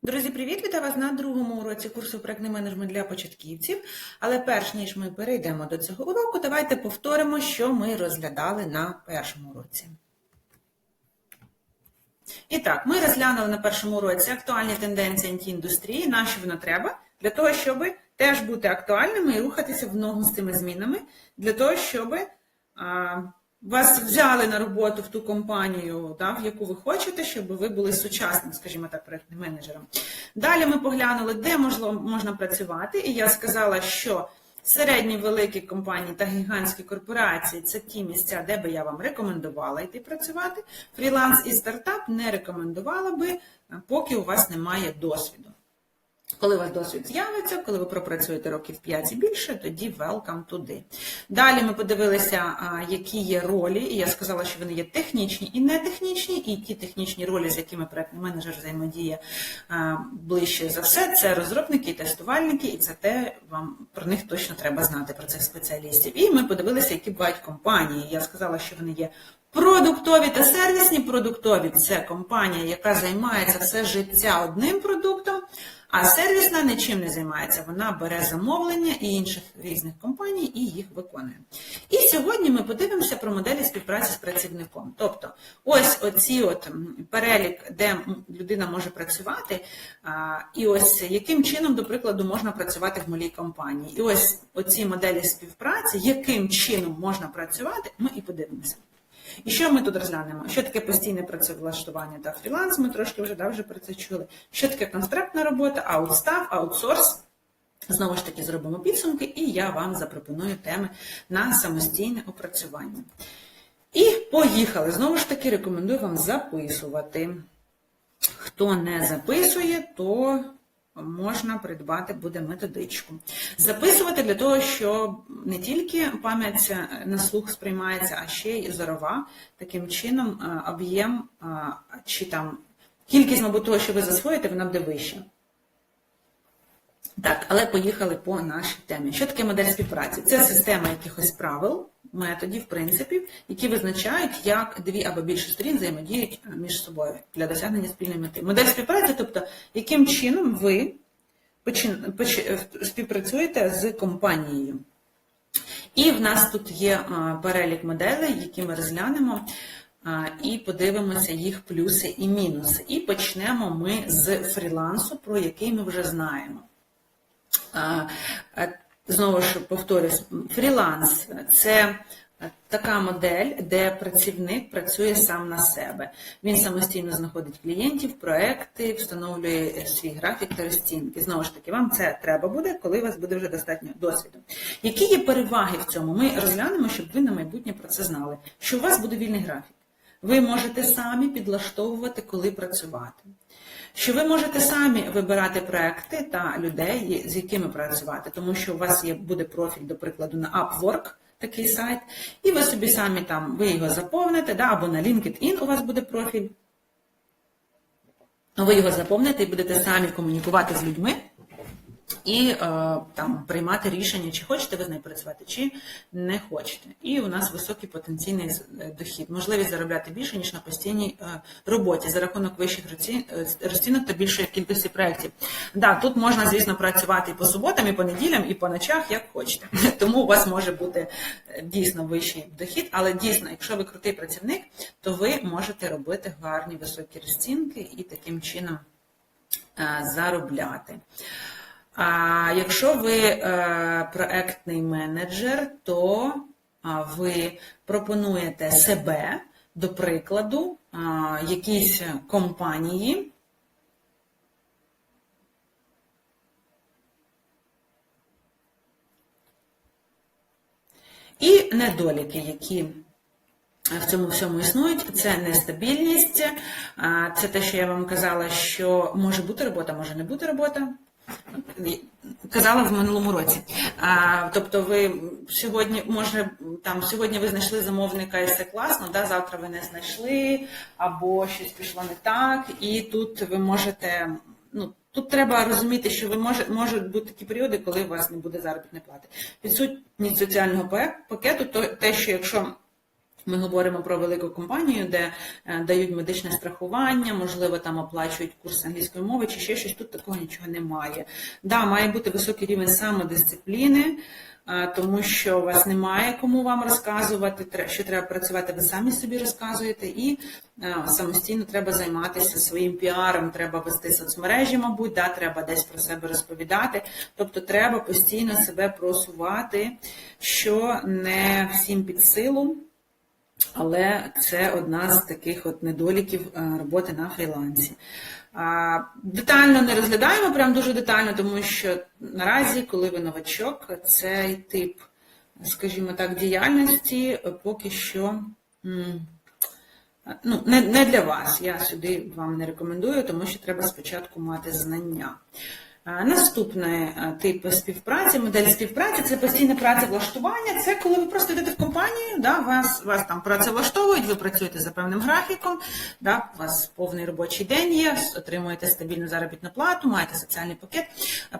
Друзі, привіт! Вітаю вас на другому уроці курсу «Проектний менеджмент для початківців». Але перш ніж ми перейдемо до цього уроку, давайте повторимо, що ми розглядали на першому уроці. І так, ми розглянули на першому уроці актуальні тенденції IT-індустрії, на що воно треба, для того, щоб теж бути актуальними і рухатися в ногу з цими змінами, для того, щоб вас взяли на роботу в ту компанію, в яку ви хочете, щоб ви були сучасним, скажімо так, проєктним менеджером. Далі ми поглянули, де можна працювати, і я сказала, що середні великі компанії та гігантські корпорації – це ті місця, де би я вам рекомендувала йти працювати. Фріланс і стартап не рекомендувала би, поки у вас немає досвіду. Коли у вас досвід з'явиться, коли ви пропрацюєте років 5 і більше, тоді welcome туди. Далі ми подивилися, які є ролі, і я сказала, що вони є технічні і нетехнічні, і ті технічні ролі, з якими проєктний менеджер взаємодіє ближче за все, це розробники і тестувальники, і це те, вам про них точно треба знати, про цих спеціалістів. І ми подивилися, які бувають компанії. Я сказала, що вони є продуктові та сервісні. Продуктові – це компанія, яка займається все життя одним продуктом, а сервісна нічим не займається. Вона бере замовлення і інших різних компаній і їх виконує. І сьогодні ми подивимося про моделі співпраці з працівником. Тобто, ось оці перелік, де людина може працювати, і ось яким чином, до прикладу, можна працювати в малій компанії. І ось оці моделі співпраці, яким чином можна працювати, ми і подивимося. І що ми тут розглянемо? Що таке постійне працевлаштування та фріланс, ми трошки вже про це чули. Що таке контрактна робота, аутстав, аутсорс. Знову ж таки зробимо підсумки, і я вам запропоную теми на самостійне опрацювання. І поїхали. Знову ж таки рекомендую вам записувати. Хто не записує, то можна придбати буде методичку. Записувати для того, щоб не тільки пам'ять на слух сприймається, а ще й зорова. Таким чином об'єм чи там кількість, мабуть, того, що ви засвоїте, вона буде вища. Так, але поїхали по нашій темі. Що таке модель співпраці? Це система якихось правил, методів, принципів, які визначають, як дві або більше сторін взаємодіють між собою для досягнення спільної мети. Модель співпраці, тобто, яким чином ви співпрацюєте з компанією. І в нас тут є перелік моделей, які ми розглянемо, і подивимося їх плюси і мінуси. І почнемо ми з фрілансу, про який ми вже знаємо. Знову ж повторюсь, фріланс – це така модель, де працівник працює сам на себе. Він самостійно знаходить клієнтів, проекти, встановлює свій графік та розцінки. Знову ж таки, вам це треба буде, коли у вас буде вже достатньо досвіду. Які є переваги в цьому? Ми розглянемо, щоб ви на майбутнє про це знали. Що у вас буде вільний графік. Ви можете самі підлаштовувати, коли працювати. Що ви можете самі вибирати проекти та людей, з якими працювати, тому що у вас буде профіль, до прикладу, на Upwork, такий сайт, і ви собі самі там, ви його заповните, або на LinkedIn у вас буде профіль, ви його заповните і будете самі комунікувати з людьми і там приймати рішення, чи хочете ви з нею працювати, чи не хочете. І у нас високий потенційний дохід, можливість заробляти більше, ніж на постійній роботі, за рахунок вищих розцінок та більшої кількості проєктів. Да, тут можна, звісно, працювати і по суботам, і по неділям, і по ночах, як хочете. Тому у вас може бути дійсно вищий дохід, але дійсно, якщо ви крутий працівник, то ви можете робити гарні високі розцінки і таким чином заробляти. А якщо ви проектний менеджер, то ви пропонуєте себе, до прикладу, якійсь компанії, і недоліки, які в цьому всьому існують, це нестабільність, це те, що я вам казала, що може бути робота, може не бути робота. Казала в минулому році. Тобто ви сьогодні, сьогодні ви знайшли замовника і все класно, завтра ви не знайшли, або щось пішло не так, і тут ви можете, тут треба розуміти, що можуть бути такі періоди, коли у вас не буде заробітної плати. Відсутність соціального пакету, то те, що якщо Ми говоримо про велику компанію, де дають медичне страхування, можливо, там оплачують курс англійської мови чи ще щось, тут такого нічого немає. Да, має бути високий рівень самодисципліни, тому що у вас немає кому вам розказувати, що треба працювати, ви самі собі розказуєте, і самостійно треба займатися своїм піаром, треба вести соцмережі, мабуть, да, треба десь про себе розповідати, тобто треба постійно себе просувати, що не всім під силу. Але це одна з таких от недоліків роботи на фрілансі. Детально не розглядаємо, прям дуже детально, тому що наразі, коли ви новачок, цей тип, скажімо так, діяльності поки що не для вас. Я сюди вам не рекомендую, тому що треба спочатку мати знання. Наступний тип співпраці, модель співпраці – це постійне працевлаштування. Це коли ви просто йдете в компанію, да, вас там працевлаштовують, ви працюєте за певним графіком, да, у вас повний робочий день є, отримуєте стабільну заробітну плату, маєте соціальний пакет.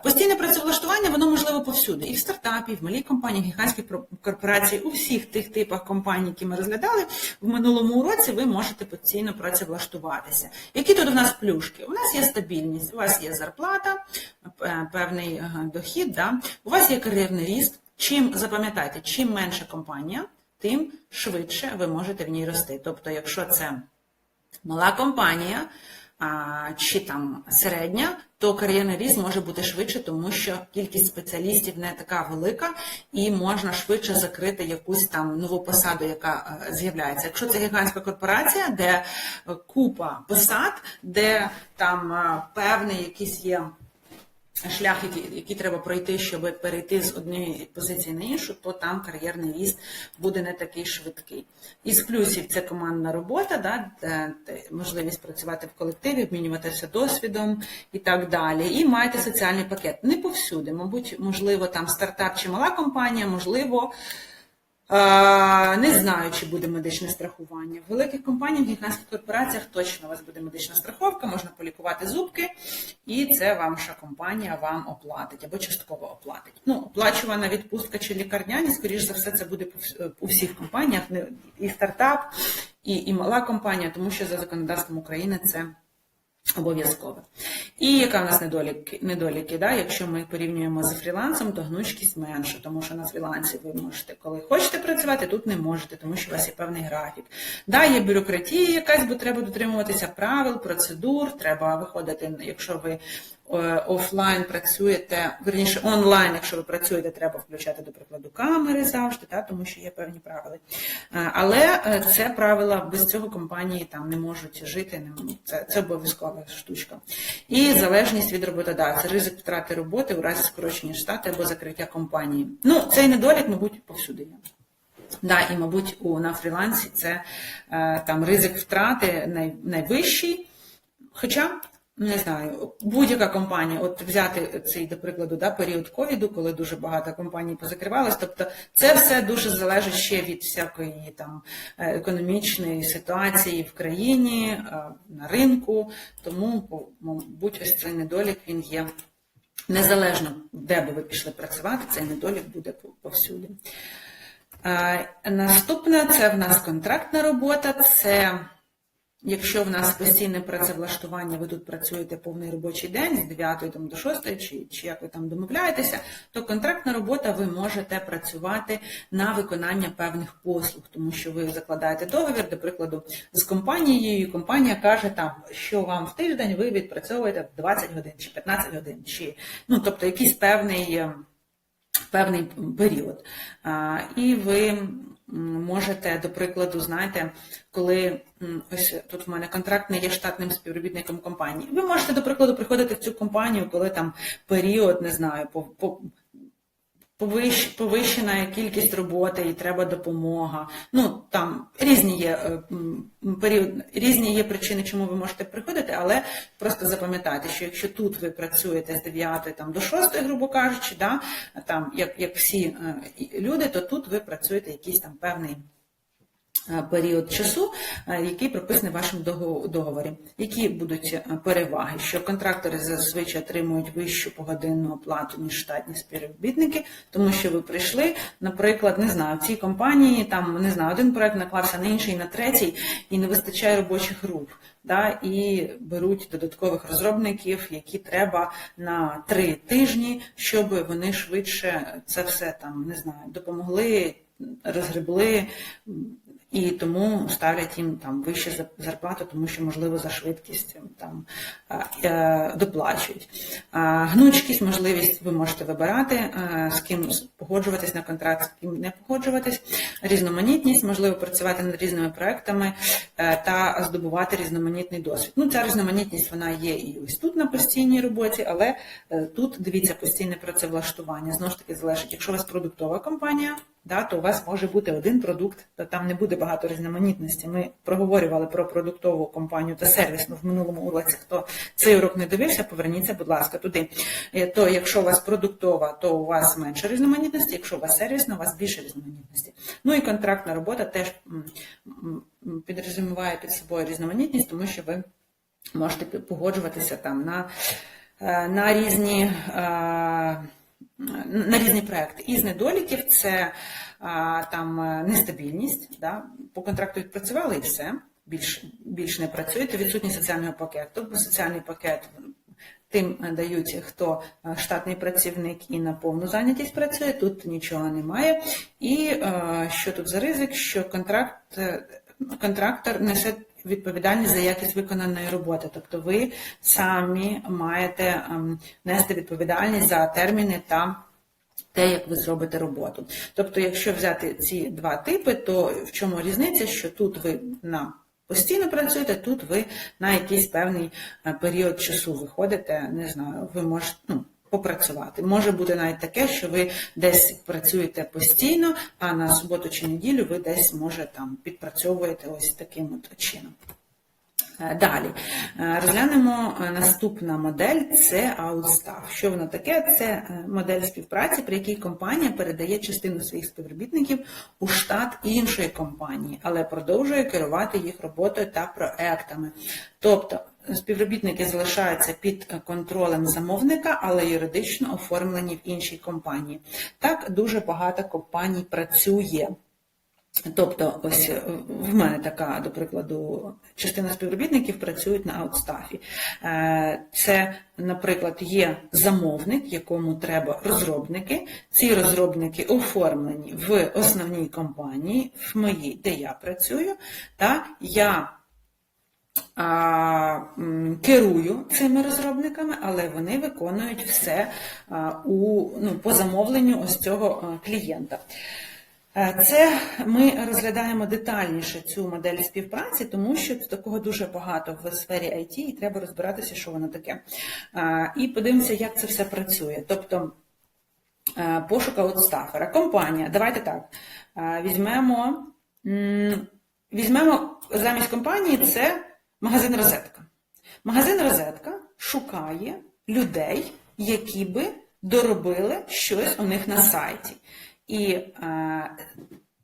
Постійне працевлаштування, воно можливо повсюди. І в стартапі, і в малій компанії, в гігантській корпорації, у всіх тих типах компаній, які ми розглядали, в минулому уроці ви можете постійно працевлаштуватися. Які тут у нас плюшки? У нас є стабільність, у вас є зарплата, певний дохід, да? У вас є кар'єрний ріст. Запам'ятайте, чим менша компанія, тим швидше ви можете в ній рости. Тобто, якщо це мала компанія чи там середня, то кар'єрний ріст може бути швидше, тому що кількість спеціалістів не така велика і можна швидше закрити якусь там нову посаду, яка з'являється. Якщо це гігантська корпорація, де купа посад, де там певний якийсь є шлях, який треба пройти, щоб перейти з однієї позиції на іншу, то там кар'єрний ріст буде не такий швидкий. Із плюсів це командна робота, да, можливість працювати в колективі, обмінюватися досвідом і так далі. І маєте соціальний пакет. Не повсюди, мабуть, можливо, там стартап чи мала компанія, можливо, не знаю, чи буде медичне страхування. В великих компаніях, в гігантських корпораціях точно у вас буде медична страховка, можна полікувати зубки, і це ваша компанія вам оплатить або частково оплатить. Оплачувана відпустка чи лікарняні, скоріш за все, це буде у всіх компаніях, і стартап, і мала компанія, тому що за законодавством України це обов'язково. І яка в нас недоліки? Да? Якщо ми порівнюємо з фрілансом, то гнучкість менша, тому що на фрілансі ви можете, коли хочете працювати, тут не можете, тому що у вас є певний графік. Да, є бюрократія якась, бо треба дотримуватися правил, процедур, треба виходити, якщо ви офлайн працюєте, верніше онлайн, якщо ви працюєте, треба включати, до прикладу, камери завжди, да, тому що є певні правила. Але це правила, без цього компанії там не можуть жити, це обов'язкова штучка. І залежність від роботодавця, ризик втрати роботи у разі скорочення штату або закриття компанії. Цей недолік, мабуть, повсюди є. Да, і, мабуть, на фрілансі це там ризик втрати найвищий, хоча, не знаю, будь-яка компанія, от взяти цей, до прикладу, да, період ковіду, коли дуже багато компаній позакривалось, тобто це все дуже залежить ще від всякої там економічної ситуації в країні, на ринку, тому, мабуть, ось цей недолік, він є незалежно, де би ви пішли працювати, цей недолік буде повсюди. Наступне, це в нас контрактна робота, це якщо в нас постійне працевлаштування, ви тут працюєте повний робочий день з 9 до 6, чи як ви там домовляєтеся, то контрактна робота, ви можете працювати на виконання певних послуг, тому що ви закладаєте договір, до прикладу, з компанією, і компанія каже, там, що вам в тиждень ви відпрацьовуєте 20 годин, чи 15 годин, чи, тобто якийсь певний період. І ви можете, до прикладу, знаєте, коли ось тут в мене контракт не є штатним співробітником компанії, ви можете, до прикладу, приходити в цю компанію, коли там період, не знаю, повищена кількість роботи і треба допомога. Там різні є причини, чому ви можете приходити, але просто запам'ятайте, що якщо тут ви працюєте з 9 до 6, грубо кажучи, да, там, як всі люди, то тут ви працюєте якийсь там період часу, який прописаний в вашому договорі. Які будуть переваги? Що контрактори зазвичай отримують вищу погодинну оплату, ніж штатні співробітники, тому що ви прийшли, наприклад, не знаю, в цій компанії, там, не знаю, один проект наклався на інший, на третій, і не вистачає робочих рук. Да, і беруть додаткових розробників, які треба на 3 тижні, щоб вони швидше це все там, не знаю, допомогли, розгребли, і тому ставлять їм там вищу зарплату, тому що, можливо, за швидкість там доплачують. Гнучкість, можливість ви можете вибирати, з ким погоджуватись на контракт, з ким не погоджуватись. Різноманітність, можливо, працювати над різними проектами та здобувати різноманітний досвід. Ну, ця різноманітність, вона є і ось тут на постійній роботі, але тут, дивіться, постійне працевлаштування. Знову ж таки, залежить, якщо у вас продуктова компанія, да, то у вас може бути один продукт, то там не буде багато різноманітності. Ми проговорювали про продуктову компанію та сервісну в минулому уроці. Хто цей урок не дивився, поверніться, будь ласка, туди. То якщо у вас продуктова, то у вас менше різноманітності, якщо у вас сервісна, у вас більше різноманітності. Ну і контрактна робота теж підрозуміває під собою різноманітність, тому що ви можете погоджуватися там на різні проекти. Із недоліків це там нестабільність, да? По контракту відпрацювали і все, більш не працюєте, відсутність соціального пакету, бо соціальний пакет тим дають, хто штатний працівник і на повну зайнятість працює, тут нічого немає. І що тут за ризик, що контрактор несе відповідальність за якість виконаної роботи. Тобто ви самі маєте нести відповідальність за терміни та те, як ви зробите роботу. Тобто, якщо взяти ці два типи, то в чому різниця, що тут ви постійно працюєте, тут ви на якийсь певний період часу виходите, не знаю, ви можете попрацювати. Може бути навіть таке, що ви десь працюєте постійно, а на суботу чи неділю ви десь, може, там підпрацьовуєте ось таким от чином. Далі. Розглянемо наступна модель – це аутстаф. Що воно таке? Це модель співпраці, при якій компанія передає частину своїх співробітників у штат іншої компанії, але продовжує керувати їх роботою та проектами. Тобто, співробітники залишаються під контролем замовника, але юридично оформлені в іншій компанії. Так дуже багато компаній працює. Тобто, ось в мене така, до прикладу, частина співробітників працюють на аутстафі. Це, наприклад, є замовник, якому треба розробники. Ці розробники оформлені в основній компанії, в моїй, де я працюю, та я керую цими розробниками, але вони виконують все по замовленню ось цього клієнта. Це ми розглядаємо детальніше цю модель співпраці, тому що такого дуже багато в сфері IT, і треба розбиратися, що воно таке. І подивимося, як це все працює. Тобто, пошук аутстафера. Компанія, давайте так, візьмемо замість компанії, це магазин «Розетка». Магазин «Розетка» шукає людей, які би доробили щось у них на сайті. І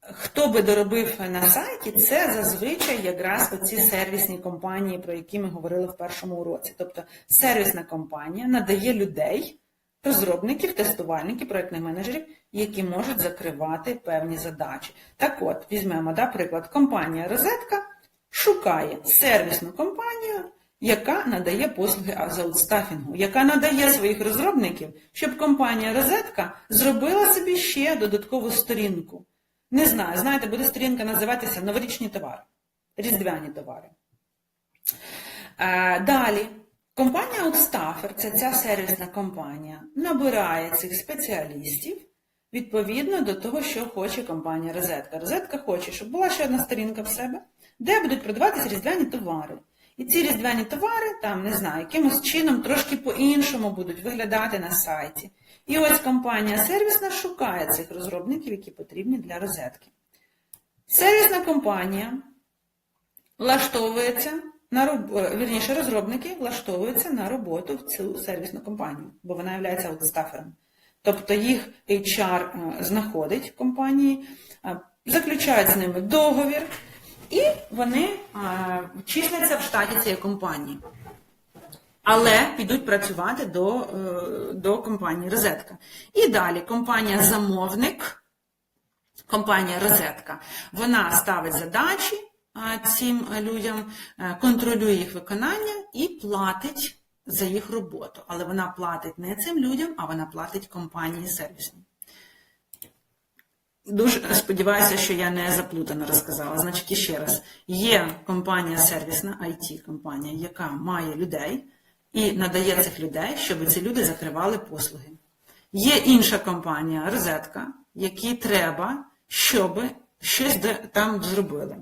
хто би доробив на сайті, це зазвичай якраз оці сервісні компанії, про які ми говорили в першому уроці. Тобто сервісна компанія надає людей, розробників, тестувальників, проєктних менеджерів, які можуть закривати певні задачі. Так от, візьмемо, приклад, компанія «Розетка» шукає сервісну компанію, яка надає послуги з аутстафінгу, яка надає своїх розробників, щоб компанія «Розетка» зробила собі ще додаткову сторінку. Не знаю, знаєте, буде сторінка називатися «Новорічні товари», «Різдвяні товари». Далі, компанія аутстафер, це ця сервісна компанія, набирає цих спеціалістів відповідно до того, що хоче компанія «Розетка». «Розетка» хоче, щоб була ще одна сторінка в себе, де будуть продаватися різдвяні товари. І ці різдвяні товари, там, не знаю, якимось чином трошки по-іншому будуть виглядати на сайті. І ось компанія сервісна шукає цих розробників, які потрібні для розетки. Сервісна компанія влаштовується розробники влаштовуються на роботу в цю сервісну компанію, бо вона є аутстафером. Тобто їх HR знаходить в компанії, заключають з ними договір, І вони числяться в штаті цієї компанії. Але підуть працювати до компанії «Розетка». І далі компанія-замовник, компанія «Розетка», вона ставить задачі цим людям, контролює їх виконання і платить за їх роботу. Але вона платить не цим людям, а вона платить компанії сервісній. Дуже сподіваюся, що я не заплутано розказала. Значить, ще раз, є компанія сервісна, IT-компанія, яка має людей і надає цих людей, щоб ці люди закривали послуги. Є інша компанія, «Розетка», якій треба, щоб щось там зробили.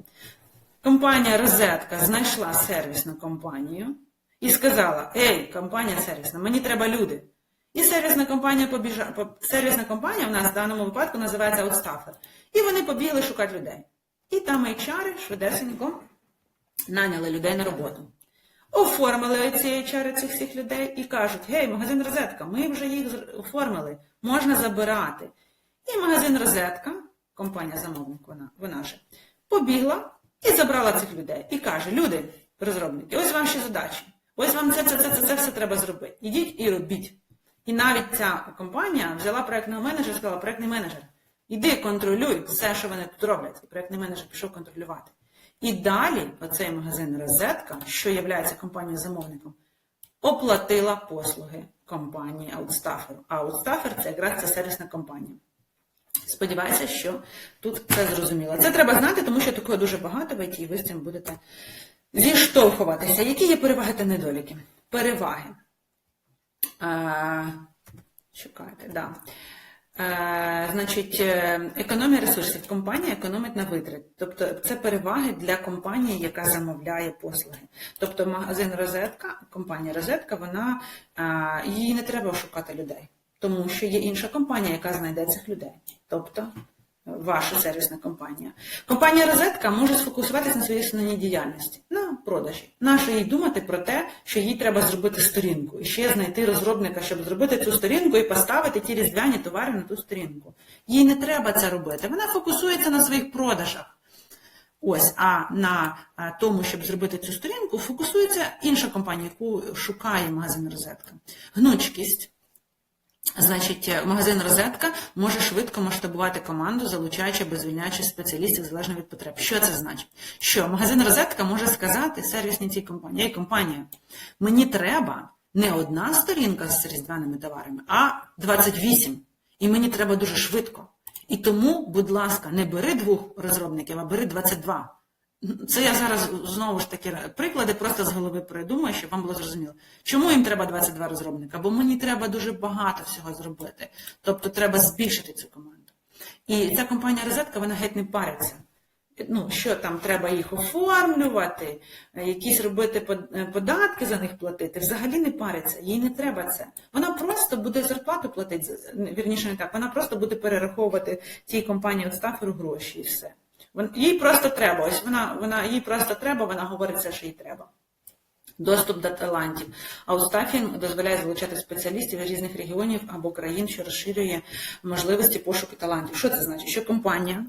Компанія «Розетка» знайшла сервісну компанію і сказала: «Ей, компанія сервісна, мені треба люди». І сервісна компанія у нас в даному випадку називається «Аутстафер». І вони побігли шукати людей. І там HR швидесенько наняли людей на роботу. Оформили ці HR цих всіх людей і кажуть: «Гей, магазин «Розетка», ми вже їх оформили, можна забирати». І магазин «Розетка», компанія-замовник, вона же, побігла і забрала цих людей. І каже: «Люди, розробники, ось ваші задачі, ось вам це все треба зробити. Ідіть і робіть». І навіть ця компанія взяла проєктного менеджера і сказала: «Проєктний менеджер, іди контролюй все, що вони тут роблять». І проєктний менеджер пішов контролювати. І далі оцей магазин «Розетка», що є компанією-замовником, оплатила послуги компанії «Аутстаферу». А «Аутстафер» – це якраз ця сервісна компанія. Сподіваюся, що тут це зрозуміло. Це треба знати, тому що такого дуже багато в ІТ, і ви з цим будете зіштовхуватися. Які є переваги та недоліки? Переваги. Чекайте, да. Значить, економія ресурсів. Компанія економить на витрат. Тобто це переваги для компанії, яка замовляє послуги. Тобто магазин «Розетка», компанія «Розетка», їй не треба шукати людей. Тому що є інша компанія, яка знайде цих людей. Тобто ваша сервісна компанія. Компанія «Розетка» може сфокусуватися на своїй основній діяльності, на продажі. Нащо їй думати про те, що їй треба зробити сторінку, і ще знайти розробника, щоб зробити цю сторінку і поставити ті різдвяні товари на ту сторінку. Їй не треба це робити. Вона фокусується на своїх продажах. Ось, а на тому, щоб зробити цю сторінку, фокусується інша компанія, яку шукає магазин «Розетка». Гнучкість. Значить, магазин «Розетка» може швидко масштабувати команду, залучаючи або звільняючи спеціалістів залежно від потреб. Що це значить? Що магазин «Розетка» може сказати сервісній цій компанії: «Ей, компанія, мені треба не одна сторінка з різдвяними товарами, а 28. І мені треба дуже швидко. І тому, будь ласка, не бери 2 розробників, а бери 22. Це я зараз, знову ж таки, приклади просто з голови придумаю, щоб вам було зрозуміло. Чому їм треба 22 розробника? Бо мені треба дуже багато всього зробити. Тобто треба збільшити цю команду. І ця компанія «Розетка», вона геть не париться. Що там, треба їх оформлювати, якісь робити податки за них платити. Взагалі не париться, їй не треба це. Вона просто буде зарплату платити, вірніше не так, вона просто буде перераховувати тій компанії «Аутстаферу» гроші і все. Їй просто треба, ось їй просто треба, вона говорить все, що їй треба. Доступ до талантів. Аутстафінг дозволяє залучати спеціалістів з різних регіонів або країн, що розширює можливості пошуку талантів. Що це значить? Що компанія,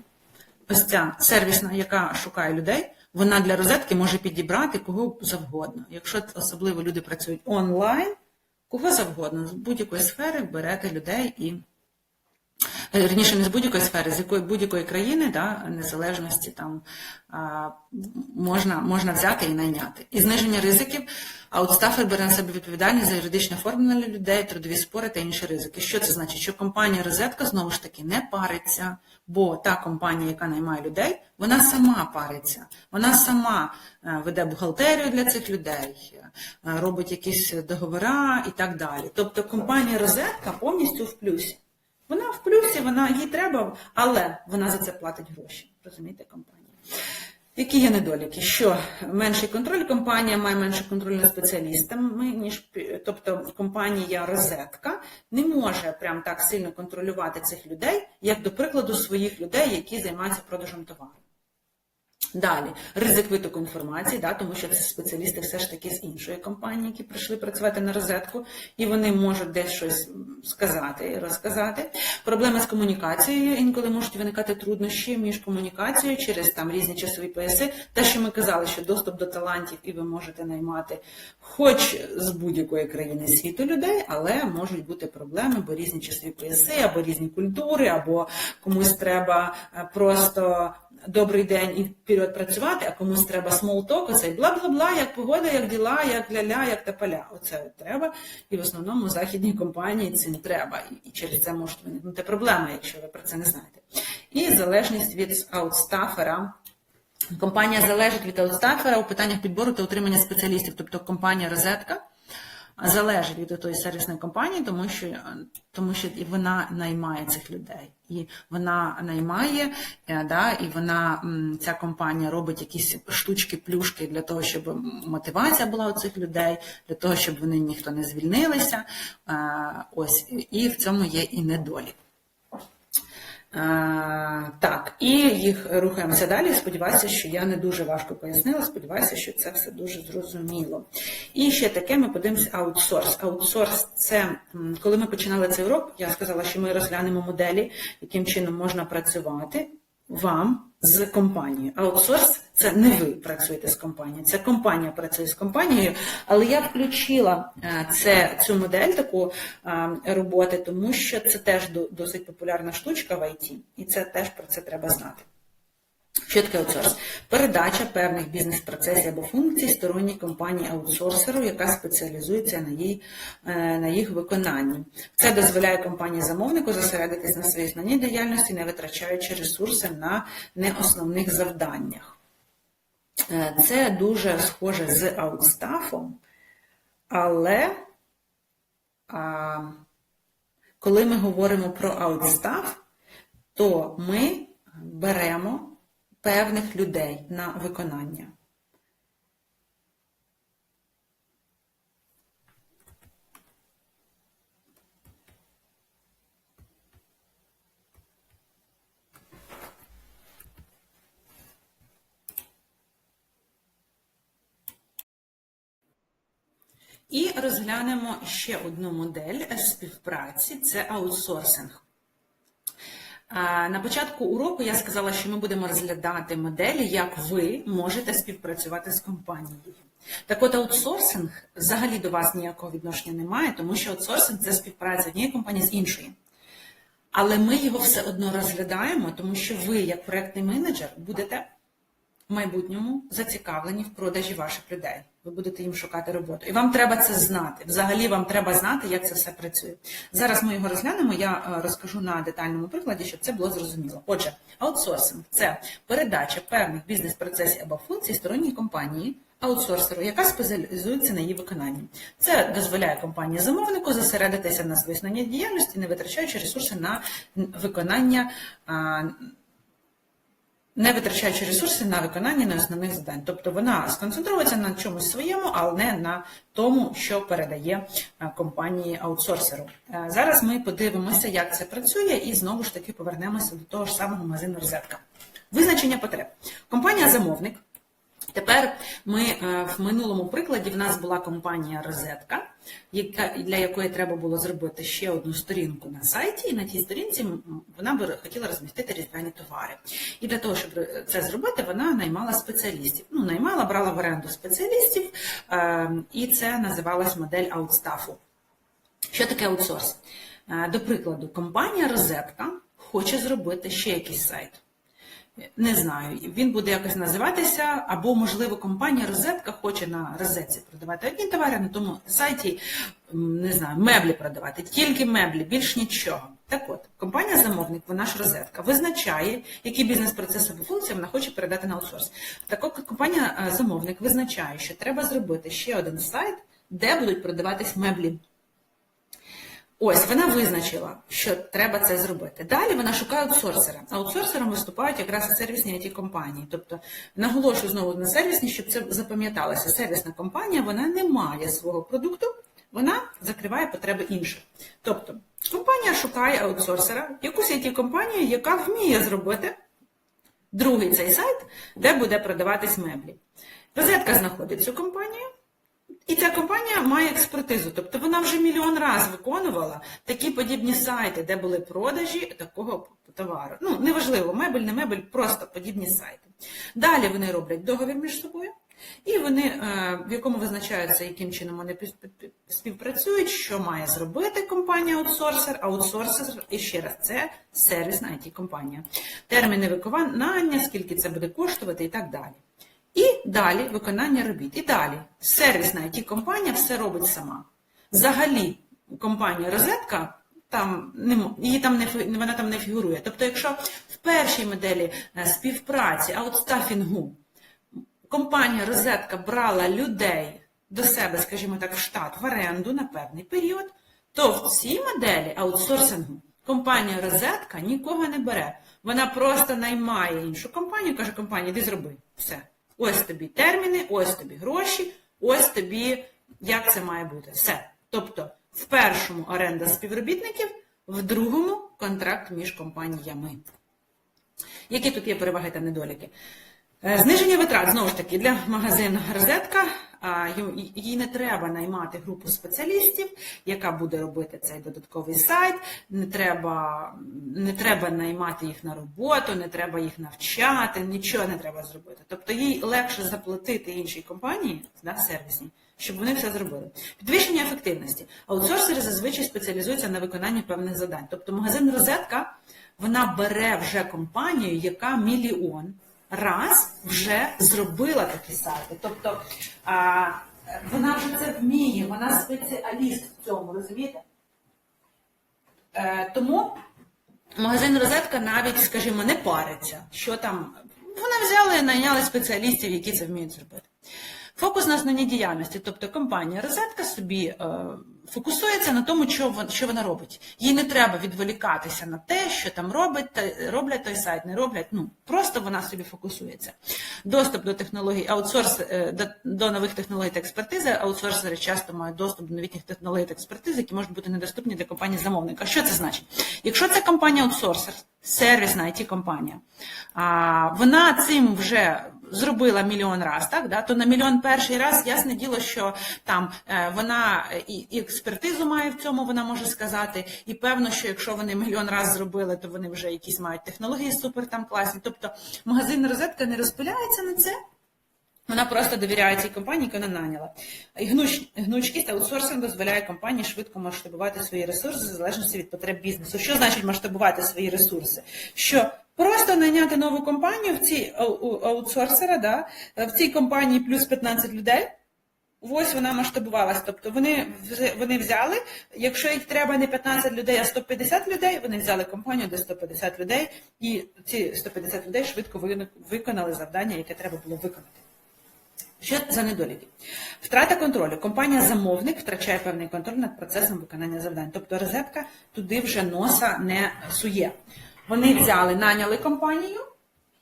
ось ця сервісна, яка шукає людей, вона для «Розетки» може підібрати кого завгодно. Якщо особливо люди працюють онлайн, кого завгодно, з будь-якої сфери берете людей і... Вірніше, не з будь-якої сфери, з будь-якої країни, незалежності, там можна взяти і найняти. І зниження ризиків. Аутстафер бере на себе відповідальність за юридичне оформлення людей, трудові спори та інші ризики. Що це значить? Що компанія «Розетка» знову ж таки не париться, бо та компанія, яка наймає людей, вона сама париться. Вона сама веде бухгалтерію для цих людей, робить якісь договори і так далі. Тобто компанія «Розетка» повністю в плюсі. Вона в плюсі, їй треба, але вона за це платить гроші. Розумієте, компанія. Які є недоліки? Що менший контроль, компанія має менше контролю над спеціалістами, тобто компанія «Розетка» не може прям так сильно контролювати цих людей, як, до прикладу, своїх людей, які займаються продажем товару. Далі, ризик витоку інформації, тому що це спеціалісти все ж таки з іншої компанії, які прийшли працювати на розетку, і вони можуть десь щось сказати, розказати. Проблеми з комунікацією, інколи можуть виникати труднощі між комунікацією через різні часові пояси. Те, що ми казали, що доступ до талантів, і ви можете наймати хоч з будь-якої країни світу людей, але можуть бути проблеми, бо різні часові пояси, або різні культури, або комусь треба просто добрий день і вперед працювати, а комусь треба смолток, оцей бла-бла-бла, як погода, як діла, як ля-ля, як тополя. Оце треба, і в основному західні компанії це не треба. І через це можуть виникнути проблеми, якщо ви про це не знаєте. І залежність від аутстафера. Компанія залежить від аутстафера у питаннях підбору та утримання спеціалістів, тобто компанія «Розетка» залежить від тої сервісної компанії, тому що і вона наймає цих людей. І вона наймає, і ця компанія робить якісь штучки-плюшки для того, щоб мотивація була у цих людей, для того, щоб вони ніхто не звільнилися. Ось, і в цьому є і недолік. Так, і їх рухаємося далі. Сподіваюся, що я не дуже важко пояснила, сподіваюся, що це все дуже зрозуміло. І ще таке, ми подивимося аутсорс. Аутсорс – це, коли ми починали цей урок, я сказала, що ми розглянемо моделі, яким чином можна працювати вам з компанією. Аутсорс – це не ви працюєте з компанією, це компанія працює з компанією, але я включила цю модель таку роботи, тому що це теж досить популярна штучка в ІТ, і це теж про це треба знати. Що таке аутсорс? Передача певних бізнес-процесів або функцій сторонній компанії-аутсорсеру, яка спеціалізується на їх виконанні. Це дозволяє компанії-замовнику зосередитись на своїй основній діяльності, не витрачаючи ресурси на неосновних завданнях. Це дуже схоже з аутстафом, але коли ми говоримо про аутстаф, то ми беремо певних людей на виконання. І розглянемо ще одну модель співпраці – це аутсорсинг. На початку уроку я сказала, що ми будемо розглядати моделі, як ви можете співпрацювати з компанією. Так от, аутсорсинг взагалі до вас ніякого відношення не має, тому що аутсорсинг – це співпраця однієї компанії з іншою. Але ми його все одно розглядаємо, тому що ви, як проєктний менеджер, будете в майбутньому зацікавлені в продажі ваших людей. Ви будете їм шукати роботу. І вам треба це знати. Взагалі вам треба знати, як це все працює. Зараз ми його розглянемо, я розкажу на детальному прикладі, щоб це було зрозуміло. Отже, аутсорсинг – це передача певних бізнес-процесів або функцій сторонньої компанії, аутсорсеру, яка спеціалізується на її виконанні. Це дозволяє компанії-замовнику зосередитися на своїй основній діяльності, не витрачаючи ресурси на виконання неосновних завдань. Тобто вона сконцентрується на чомусь своєму, але не на тому, що передає компанії аутсорсеру. Зараз ми подивимося, як це працює, і знову ж таки повернемося до того ж самого магазину «Розетка». Визначення потреб. Компанія-замовник. Тепер ми в минулому прикладі в нас була компанія «Розетка», для якої треба було зробити ще одну сторінку на сайті, і на тій сторінці вона би хотіла розмістити різдвяні товари. І для того, щоб це зробити, вона наймала спеціалістів. Брала в оренду спеціалістів, і це називалась модель аутстафу. Що таке аутсорс? До прикладу, компанія «Розетка» хоче зробити ще якийсь сайт. Не знаю, він буде якось називатися, або, можливо, компанія «Розетка» хоче на розетці продавати одні товари, на тому сайті, не знаю, меблі продавати, тільки меблі, більш нічого. Так от, компанія-замовник, вона ж «Розетка», визначає, які бізнес-процеси або функції вона хоче передати на аутсорс. Так от, компанія-замовник визначає, що треба зробити ще один сайт, де будуть продаватись меблі. Ось, вона визначила, що треба це зробити. Далі вона шукає аутсорсера. Аутсорсером виступають якраз сервісні IT-компанії. Тобто, наголошую знову на сервісні, щоб це запам'яталося. Сервісна компанія, вона не має свого продукту, вона закриває потреби інших. Тобто, компанія шукає аутсорсера, якусь IT-компанію, яка вміє зробити другий цей сайт, де буде продаватись меблі. Розетка знаходить цю компанію, і ця компанія має експертизу. Тобто вона вже мільйон разів виконувала такі подібні сайти, де були продажі такого товару. Ну, неважливо, мебель, не мебель, просто подібні сайти. Далі вони роблять договір між собою, і вони, в якому визначаються, яким чином вони співпрацюють, що має зробити компанія-аутсорсер. Аутсорсер, і ще раз, це сервісна IT-компанія. Терміни виконання, скільки це буде коштувати і так далі. І далі виконання робіт. І далі сервісна IT-компанія все робить сама. Взагалі компанія Розетка, вона там не фігурує. Тобто, якщо в першій моделі співпраці, аутстафінгу, компанія Розетка брала людей до себе, скажімо так, в штат, в оренду на певний період, то в цій моделі аутсорсингу компанія Розетка нікого не бере. Вона просто наймає іншу компанію, каже, компанія, іди зроби. Все. Ось тобі терміни, ось тобі гроші, ось тобі, як це має бути. Все. Тобто, в першому оренда співробітників, в другому контракт між компаніями. Які тут є переваги та недоліки? Зниження витрат, знову ж таки, для магазину Розетка, їй не треба наймати групу спеціалістів, яка буде робити цей додатковий сайт, не треба наймати їх на роботу, не треба їх навчати, нічого не треба зробити. Тобто їй легше заплатити іншій компанії, сервісній, щоб вони все зробили. Підвищення ефективності. Аутсорсери зазвичай спеціалізуються на виконанні певних завдань. Тобто магазин Розетка, вона бере вже компанію, яка мільйон раз вже зробила такі сайти. Тобто вона вже це вміє, вона спеціаліст в цьому, розумієте? Тому магазин Розетка навіть, скажімо, не париться, що там. Вона взяла і найняли спеціалістів, які це вміють зробити. Фокус на основній діяльності, тобто компанія Розетка собі фокусується на тому, що вона робить. Їй не треба відволікатися на те, що там роблять той сайт, не роблять. Просто вона собі фокусується. Доступ до технологій, до нових технологій та експертизи. Аутсорсери часто мають доступ до новітніх технологій та експертизи, які можуть бути недоступні для компанії-замовника. Що це значить? Якщо це компанія-аутсорсер, сервісна IT-компанія, вона цим вже зробила мільйон раз, то на мільйон перший раз, ясне діло, що там вона і експертизу має в цьому, вона може сказати, і певно, що якщо вони мільйон раз зробили, то вони вже якісь мають технології супер там класні. Тобто магазин Розетка не розпиляється на це, вона просто довіряє цій компанії, яку вона наняла. І гнучкість аутсорсинг дозволяє компанії швидко масштабувати свої ресурси в залежності від потреб бізнесу. Що значить масштабувати свої ресурси? Що просто найняти нову компанію в цій аутсорсера, в цій компанії плюс 15 людей, ось вона масштабувалась. Тобто вони взяли, якщо їх треба не 15 людей, а 150 людей, вони взяли компанію, де 150 людей, і ці 150 людей швидко виконали завдання, яке треба було виконати. Що за недоліки? Втрата контролю. Компанія-замовник втрачає певний контроль над процесом виконання завдань. Тобто Розетка туди вже носа не сує. Вони взяли, наняли компанію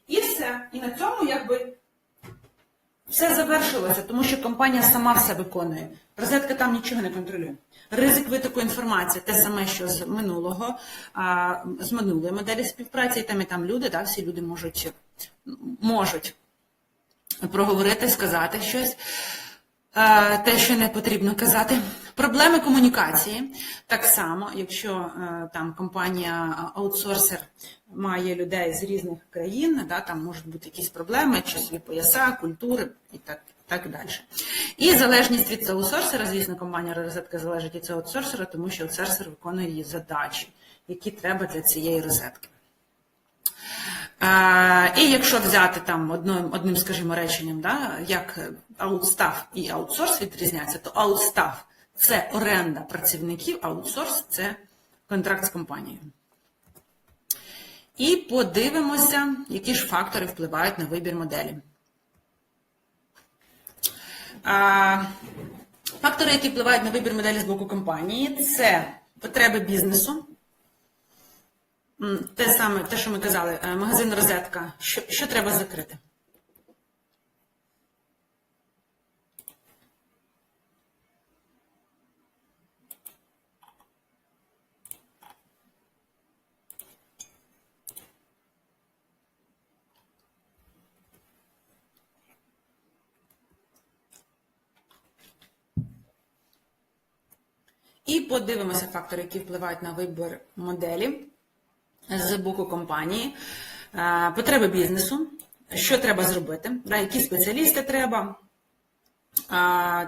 і все. І на цьому все завершилося, тому що компанія сама все виконує. Розетка там нічого не контролює. Ризик витоку інформації, те саме, що з минулої моделі співпраці, і там люди, всі люди можуть проговорити, сказати щось, те, що не потрібно казати. Проблеми комунікації. Так само, якщо там компанія-аутсорсер має людей з різних країн, там можуть бути якісь проблеми, часові пояса, культури і так далі. І залежність від аутсорсера, звісно, компанія Розетка залежить від цього аутсорсера, тому що аутсорсер виконує її задачі, які треба для цієї розетки. І якщо взяти там одним, скажімо, реченням, як аутстаф і аутсорс відрізняються, то аутстаф – це оренда працівників, аутсорс – це контракт з компанією. І подивимося, які ж фактори впливають на вибір моделі. Фактори, які впливають на вибір моделі з боку компанії – це потреби бізнесу. Те, що ми казали, магазин Розетка, що треба закрити? І подивимося фактори, які впливають на вибір моделі з боку компанії, потреби бізнесу, що треба зробити, які спеціалісти треба.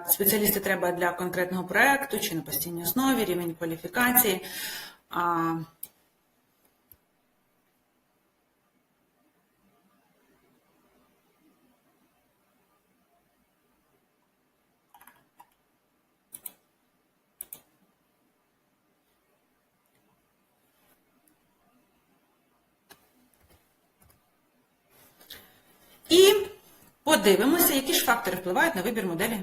Спеціалісти треба для конкретного проєкту чи на постійній основі, рівень кваліфікації. І подивимося, які ж фактори впливають на вибір моделі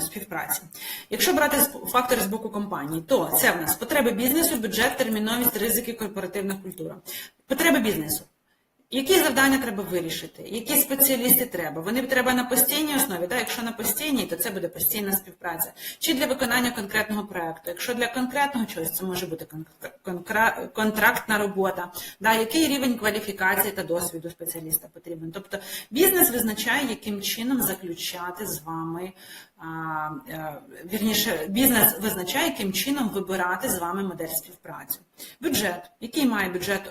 співпраці. Якщо брати фактори з боку компанії, то це в нас потреби бізнесу, бюджет, терміновість, ризики, корпоративна культура. Потреби бізнесу. Які завдання треба вирішити? Які спеціалісти треба? Вони треба на постійній основі. Так? Якщо на постійній, то це буде постійна співпраця. Чи для виконання конкретного проєкту. Якщо для конкретного чогось, це може бути контрактна робота. Так? Який рівень кваліфікації та досвіду спеціаліста потрібен? Тобто бізнес визначає, яким чином заключати з вами, вірніше, бізнес визначає, яким чином вибирати з вами модель співпраці. Бюджет. Який має бюджет,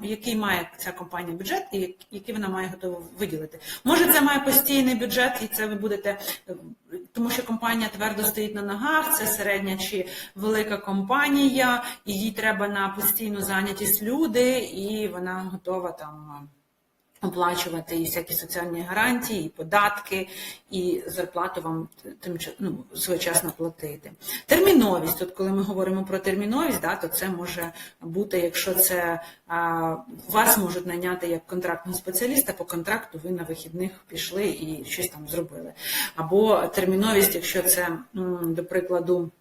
який має ця компанія бюджет і який вона має готово виділити. Може, це має постійний бюджет, і це ви будете, тому що компанія твердо стоїть на ногах, це середня чи велика компанія, і їй треба на постійну зайнятість люди, і вона готова там оплачувати і всякі соціальні гарантії, і податки, і зарплату вам своєчасно платити. Терміновість. От коли ми говоримо про терміновість, то це може бути, якщо це вас можуть найняти як контрактного спеціаліста, по контракту ви на вихідних пішли і щось там зробили. Або терміновість, якщо це, до прикладу,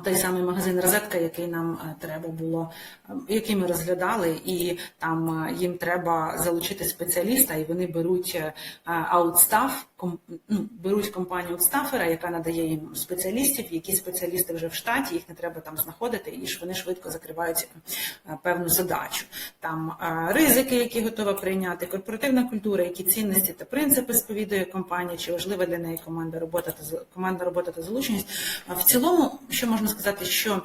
той самий магазин «Розетка», який нам треба було, який ми розглядали, і там їм треба залучити спеціаліста, і вони беруть аутстаф, беруть компанію аутстафера, яка надає їм спеціалістів, які спеціалісти вже в штаті, їх не треба там знаходити, і вони швидко закривають певну задачу. Там ризики, які готова прийняти, корпоративна культура, які цінності та принципи сповідує компанія, чи важлива для неї командна робота та залученість. В цілому, що можна сказати, що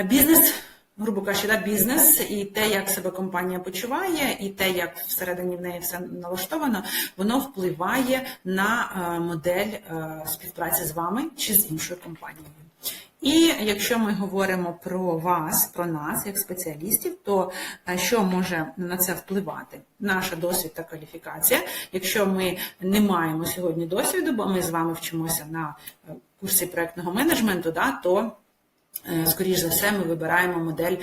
бізнес, грубо кажучи, бізнес і те, як себе компанія почуває, і те, як всередині в неї все налаштовано, воно впливає на модель співпраці з вами чи з іншою компанією. І якщо ми говоримо про вас, про нас, як спеціалістів, то що може на це впливати? Наша досвід та кваліфікація. Якщо ми не маємо сьогодні досвіду, бо ми з вами вчимося на курсі проєктного менеджменту, то, скоріш за все, ми вибираємо модель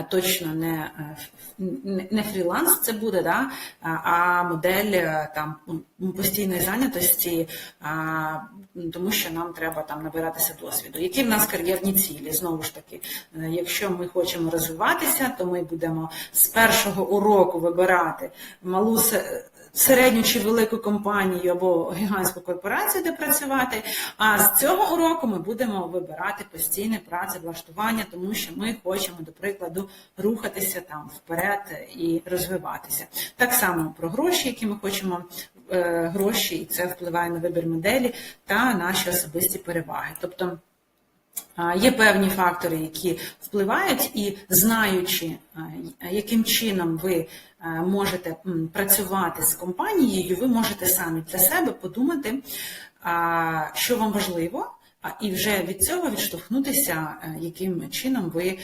точно не фріланс це буде, а модель там постійної зайнятості, тому що нам треба там набиратися досвіду. Які в нас кар'єрні цілі? Знову ж таки, якщо ми хочемо розвиватися, то ми будемо з першого уроку вибирати малу, середню чи велику компанію або гігантську корпорацію, де працювати, а з цього уроку ми будемо вибирати постійне працевлаштування, тому що ми хочемо, до прикладу, рухатися там вперед і розвиватися. Так само про гроші, які ми хочемо, гроші, і це впливає на вибір моделі та наші особисті переваги. Тобто є певні фактори, які впливають, і знаючи, яким чином ви можете працювати з компанією, ви можете самі для себе подумати, що вам важливо, і вже від цього відштовхнутися, яким чином ви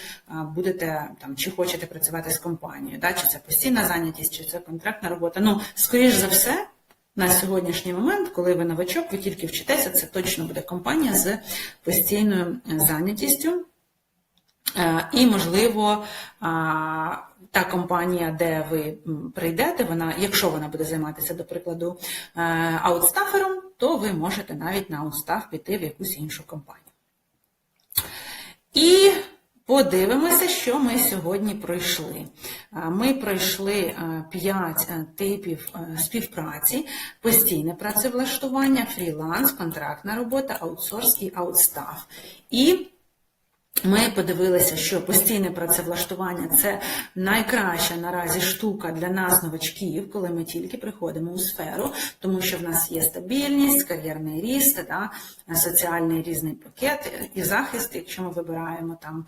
будете, чи хочете працювати з компанією, чи це постійна зайнятість, чи це контрактна робота. Скоріш за все, на сьогоднішній момент, коли ви новачок, ви тільки вчитеся, це точно буде компанія з постійною зайнятістю. І, можливо, та компанія, де ви прийдете, якщо вона буде займатися, до прикладу, аутстафером, то ви можете навіть на аутстаф піти в якусь іншу компанію. І подивимося, що ми сьогодні пройшли. Ми пройшли 5 типів співпраці: постійне працевлаштування, фріланс, контрактна робота, аутсорс і аутстаф. І Ми подивилися, що постійне працевлаштування – це найкраща наразі штука для нас, новачків, коли ми тільки приходимо у сферу, тому що в нас є стабільність, кар'єрний ріст, соціальний різний пакет і захист, якщо ми вибираємо там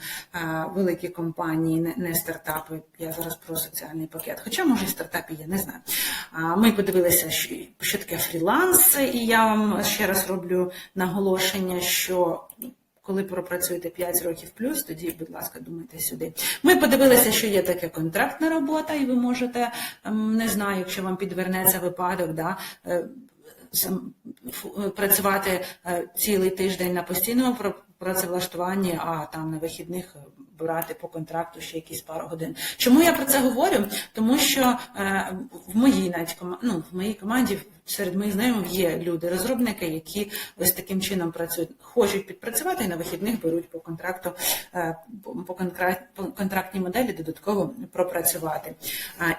великі компанії, не стартапи, я зараз про соціальний пакет, хоча, може, і стартапи є, не знаю. Ми подивилися, що таке фріланс, і я вам ще раз роблю наголошення, що коли пропрацюєте 5 років плюс, тоді, будь ласка, думайте сюди. Ми подивилися, що є таке контрактна робота, і ви можете, не знаю, якщо вам підвернеться випадок, працювати цілий тиждень на постійному працевлаштуванні, а там на вихідних брати по контракту ще якісь пару годин. Чому я про це говорю? Тому що в моїй команді серед моїх знайомих є люди-розробники, які ось таким чином працюють, хочуть підпрацювати і на вихідних беруть по контракту, по контрактній моделі додатково пропрацювати.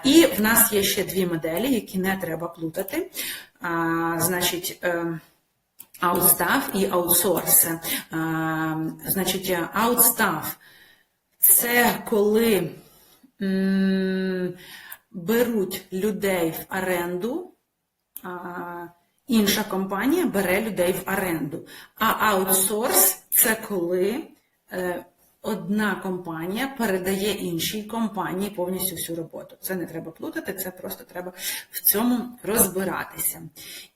І в нас є ще дві моделі, які не треба плутати. Значить, аутстаф і аутсорс. Значить, аутстаф – це коли беруть людей в оренду, інша компанія бере людей в оренду. А аутсорс – це коли одна компанія передає іншій компанії повністю всю роботу. Це не треба плутати, це просто треба в цьому розбиратися.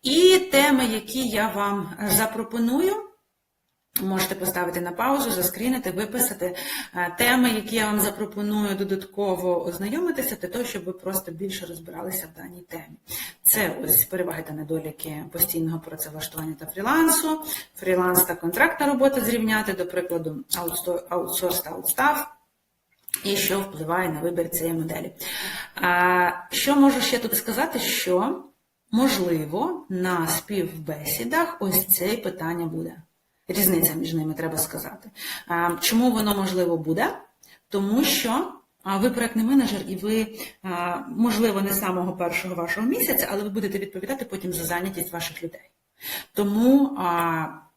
І теми, які я вам запропоную, можете поставити на паузу, заскрінити, виписати теми, які я вам запропоную додатково ознайомитися, для того, щоб ви просто більше розбиралися в даній темі. Це ось переваги та недоліки постійного працевлаштування та фрілансу, фріланс та контрактна робота зрівняти, до прикладу, аутсорс та аутстаф, і що впливає на вибір цієї моделі. Що можу ще тут сказати, що, можливо, на співбесідах ось це питання буде. Різниця між ними, треба сказати. Чому воно, можливо, буде? Тому що ви проєктний менеджер, і ви, можливо, не з самого першого вашого місяця, але ви будете відповідати потім за зайнятість ваших людей. Тому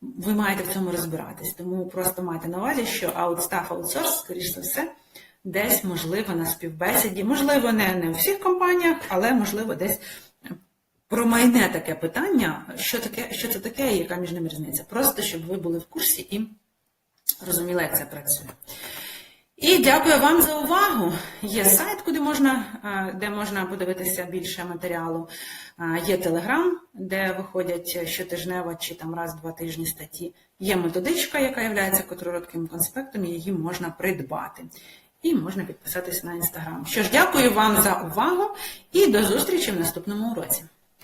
ви маєте в цьому розбиратись. Тому просто майте на увазі, що аутстаф, аутсорс, скоріш за все, десь, можливо, на співбесіді. Можливо, не у всіх компаніях, але, можливо, десь промайне таке питання, що це таке і яка між ними різниця. Просто, щоб ви були в курсі і розуміли, як це працює. І дякую вам за увагу. Є сайт, де можна подивитися більше матеріалу. Є Телеграм, де виходять щотижнево чи там раз-два тижні статті. Є методичка, яка є коротким конспектом, і її можна придбати. І можна підписатися на Інстаграм. Що ж, дякую вам за увагу і до зустрічі в наступному уроці.